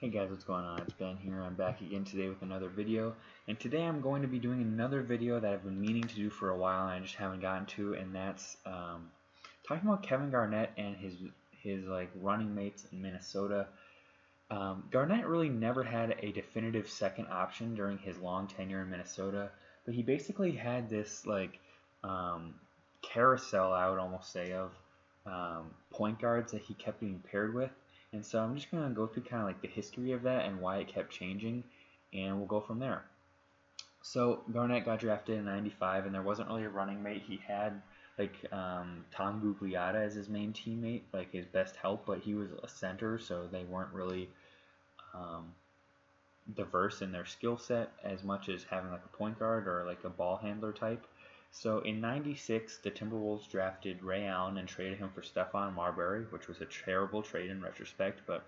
Hey guys, what's going on? It's Ben here. I'm back again today with another video. And today I'm going to be doing another video that I've been meaning to do for a while and I just haven't gotten to, and that's talking about Kevin Garnett and his running mates in Minnesota. Garnett really never had a definitive second option during his long tenure in Minnesota, but he basically had this carousel, I would almost say, of point guards that he kept being paired with. And so I'm just going to go through kind of like the history of that and why it kept changing, and we'll go from there. So Garnett got drafted in '95, and there wasn't really a running mate. He had Tom Gugliotta as his main teammate, like his best help, but he was a center, so they weren't really um, diverse in their skill set as much as having like a point guard or like a ball handler type. So in '96, the Timberwolves drafted Ray Allen and traded him for Stephon Marbury, which was a terrible trade in retrospect. But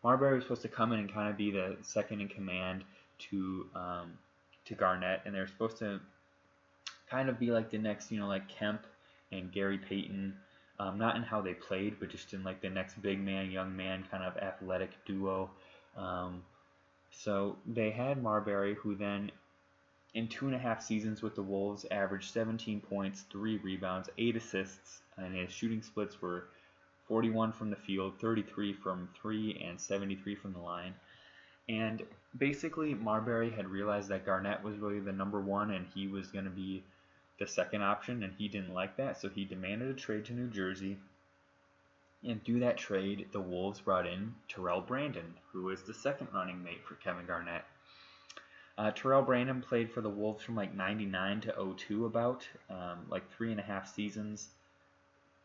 Marbury was supposed to come in and kind of be the second in command to Garnett, and they were supposed to kind of be like the next, like Kemp and Gary Payton, not in how they played, but just in like the next big man, young man kind of athletic duo. So they had Marbury, who then in 2.5 seasons with the Wolves averaged 17 points, 3 rebounds, 8 assists, and his shooting splits were 41 from the field, 33 from 3, and 73 from the line. And basically, Marbury had realized that Garnett was really the number one and he was going to be the second option, and he didn't like that, so he demanded a trade to New Jersey. And through that trade, the Wolves brought in Terrell Brandon, who was the second running mate for Kevin Garnett. Terrell Brandon played for the Wolves from like '99 to '02, about like 3.5 seasons.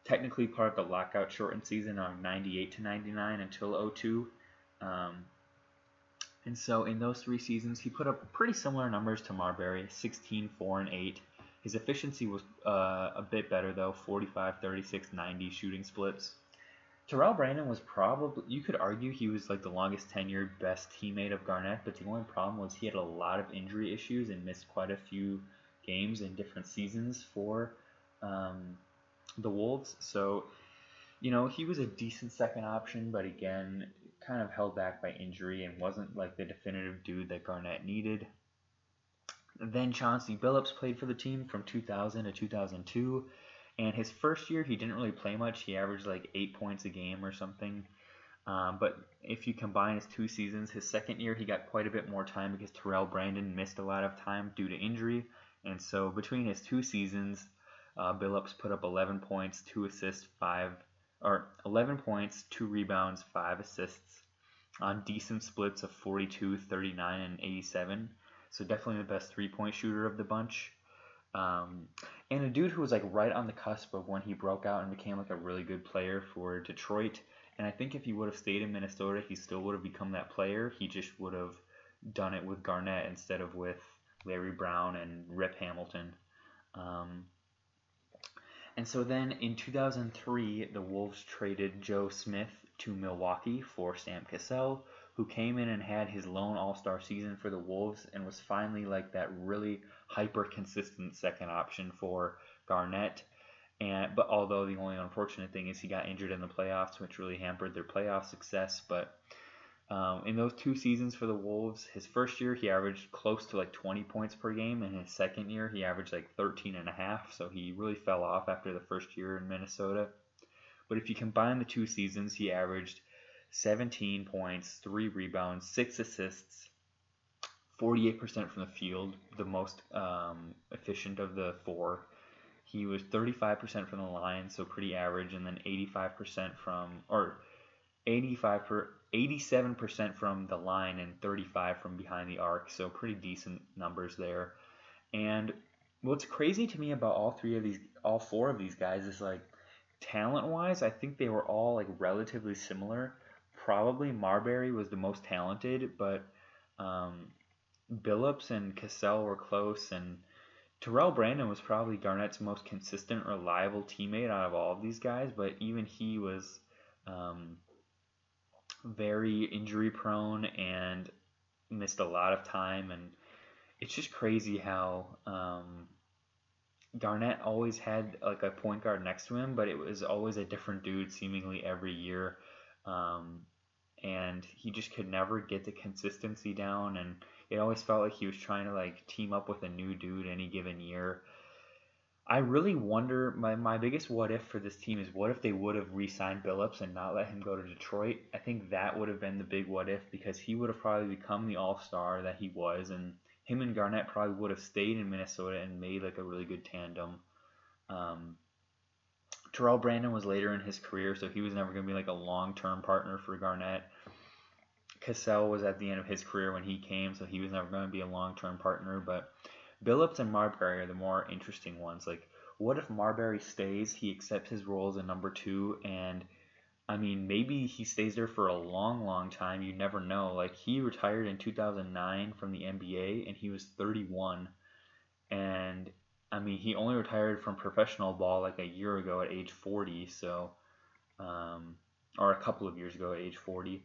Technically part of the lockout shortened season of '98 to '99 until '02. And so in those 3 seasons, he put up pretty similar numbers to Marbury: 16, 4, and 8. His efficiency was a bit better though: 45, 36, 90 shooting splits. Terrell Brandon was probably, you could argue he was like the longest tenured best teammate of Garnett, but the only problem was he had a lot of injury issues and missed quite a few games in different seasons for the Wolves. So, he was a decent second option, but again, kind of held back by injury and wasn't like the definitive dude that Garnett needed. Then Chauncey Billups played for the team from 2000 to 2002. And his first year, he didn't really play much. He averaged like 8 points a game or something. But if you combine his 2 seasons, his second year, he got quite a bit more time because Terrell Brandon missed a lot of time due to injury. And so between his 2 seasons, Billups put up 11 points, 2 assists, 11 points, 2 rebounds, 5 assists on decent splits of 42, 39, and 87. So definitely the best 3-point shooter of the bunch. And a dude who was like right on the cusp of when he broke out and became like a really good player for Detroit. And I think if he would have stayed in Minnesota, he still would have become that player. He just would have done it with Garnett instead of with Larry Brown and Rip Hamilton. And so then in 2003, the Wolves traded Joe Smith to Milwaukee for Sam Cassell, who came in and had his lone all-star season for the Wolves and was finally like that really hyper-consistent second option for Garnett. But although the only unfortunate thing is he got injured in the playoffs, which really hampered their playoff success. But in those 2 seasons for the Wolves, his first year he averaged close to like 20 points per game, and his second year he averaged like 13.5. So he really fell off after the first year in Minnesota. But if you combine the 2 seasons, he averaged 17 points, 3 rebounds, 6 assists, 48% from the field, the most efficient of the 4. He was 35% from the line, so pretty average, and then 87% from the line and 35 from behind the arc, so pretty decent numbers there. And what's crazy to me about all 4 of these guys is like talent-wise, I think they were all like relatively similar. Probably Marbury was the most talented, but Billups and Cassell were close, and Terrell Brandon was probably Garnett's most consistent, reliable teammate out of all of these guys, but even he was very injury prone and missed a lot of time. And it's just crazy how Garnett always had like a point guard next to him, but it was always a different dude seemingly every year. and he just could never get the consistency down, and it always felt like he was trying to like team up with a new dude any given year. I really wonder, my biggest what if for this team is what if they would have re-signed Billups and not let him go to Detroit. I think that would have been the big what if, because he would have probably become the all-star that he was, and him and Garnett probably would have stayed in Minnesota and made like a really good tandem. Um, Terrell Brandon was later in his career, so he was never going to be like a long-term partner for Garnett. Cassell was at the end of his career when he came, so he was never going to be a long-term partner. But Billups and Marbury are the more interesting ones. Like, what if Marbury stays? He accepts his role as a number two, and I mean, maybe he stays there for a long, long time. You never know. Like, he retired in 2009 from the NBA, and he was 31. And I mean, he only retired from professional ball like a year ago at age 40. So, or a couple of years ago at age 40.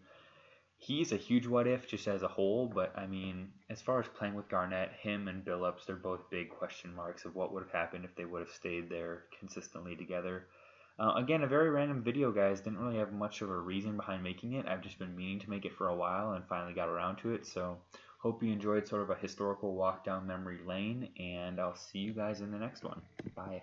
He's a huge what if just as a whole, but I mean, as far as playing with Garnett, him and Billups, they're both big question marks of what would have happened if they would have stayed there consistently together. Again, a very random video, guys. Didn't really have much of a reason behind making it. I've just been meaning to make it for a while and finally got around to it. So, hope you enjoyed sort of a historical walk down memory lane, and I'll see you guys in the next one. Bye.